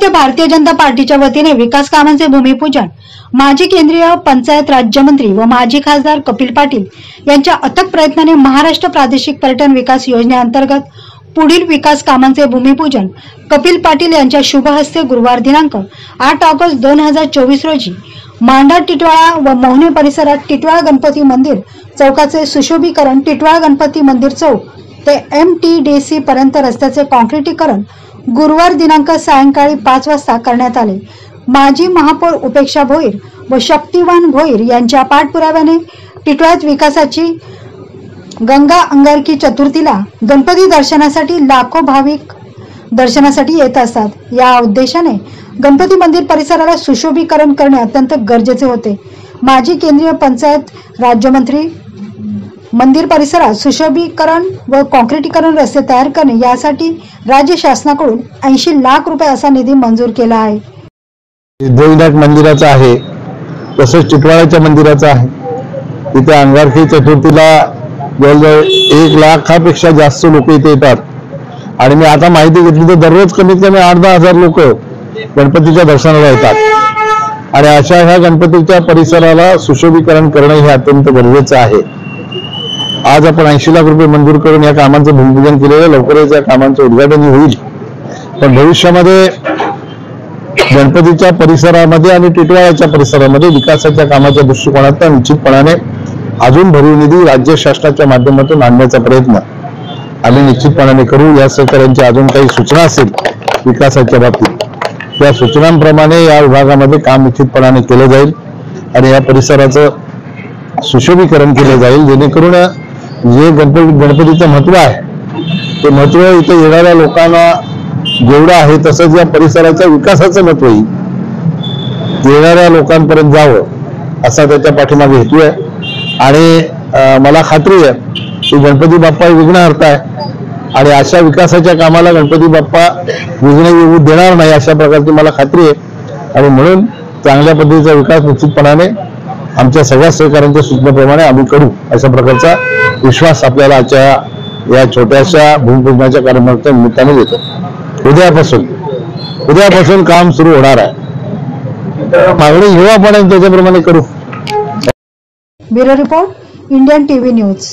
येथे भारतीय जनता पार्टीच्या वतीने विकास कामांचे भूमिपूजन माजी केंद्रीय पंचायत राज्यमंत्री व माजी खासदार कपिल पाटील यांच्या अथक प्रयत्नाने महाराष्ट्र प्रादेशिक पर्यटन विकास योजनेअंतर्गत पुढील विकास कामांचे भूमिपूजन कपिल पाटील यांच्या शुभ हस्ते गुरुवार दिनांक 8 ऑगस्ट 2024 रोजी मांडा टिटवाळा व मोहने परिसरात टिटवाळा गणपती मंदिर चौकाचे सुशोभीकरण, टिटवाळा गणपती मंदिर चौक ते MTDC पर्यंत रस्त्याचे कॉन्क्रिटीकरण गुरुवार दिनांक सायंकाळी 5 वाजता करण्यात आले। माजी महापौर उपेक्षा भोईर व शक्तिवान भोईर यांच्या पाठपुराव्याने टिटवाळ्यात विकासाची गंगा अंगारकी चतुर्थीला गणपती दर्शनासाठी लाखो भाविक दर्शनासाठी येत असतात। या उद्देशाने गणपती मंदिर परिसराला सुशोभीकरण करणे अत्यंत गरजेचे होते। माजी केंद्रीय पंचायत राज्यमंत्री मंदिर परिसरात सुशोभीकरण व कॉन्क्रिटीकरण रस्ते तयार करणे यासाठी राज्य शासनाकडून 80 लाख रुपये असा निधी मंजूर केला आहे। सिद्धिविनायक मंदिराचा आहे, तसेच टिटवाळ्याच्या मंदिराचा आहे। इथे अंगारकी चतुर्थीला जवळजवळ 1 लाखापेक्षा जास्त लोक इथे येतात आणि मी आता माहिती घेतली तर दररोज कमीत कमी 8-10 हजार लोक गणपतीच्या दर्शनाला येतात आणि अशा ह्या गणपतीच्या परिसराला सुशोभीकरण करणे हे अत्यंत गरजेचं आहे। आज आपण 80 लाख रुपये मंजूर करून या कामांचं भूमिपूजन केलेलं, लवकरच या कामांचं उद्घाटन होईल। पण भविष्यामध्ये गणपतीच्या परिसरामध्ये आणि टिटवाळ्याच्या परिसरामध्ये विकासाच्या कामाच्या दृष्टिकोनातून निश्चितपणाने अजून भरीव निधी राज्य शासनाच्या माध्यमातून आणण्याचा प्रयत्न आम्ही निश्चितपणाने करू। या सहकार्यांच्या अजून काही सूचना असतील विकासाच्या बाबतीत, त्या सूचनांप्रमाणे या विभागामध्ये काम निश्चितपणाने केलं जाईल आणि या परिसराचं सुशोभीकरण केलं जाईल, जेणेकरून जे गणपतीचं महत्व आहे ते महत्व इथे येणाऱ्या लोकांना जेवढं आहे तसंच या परिसराच्या विकासाचं महत्व येणाऱ्या लोकांपर्यंत जावं असा त्याच्या पाठीमागे हेतू आहे। आणि मला खात्री आहे की गणपती बाप्पा विघ्नहर्ता आहे आणि अशा विकासाच्या कामाला गणपती बाप्पा विघ्न येऊ देणार नाही अशा प्रकारची मला खात्री आहे। आणि म्हणून चांगल्या पद्धतीचा विकास निश्चितपणाने आमच्या सगळ्या सहकार्यांच्या सूचनेप्रमाणे आम्ही करू अशा प्रकारचा विश्वास आपल्याला आजच्या या छोट्याशा भूमिपूजनाच्या कार्यक्रमाच्या निमित्ताने देतो। उद्यापासून काम सुरू होणार आहे, मागणी घेऊ आपण त्याच्याप्रमाणे करू। Bureau report, Indian TV news.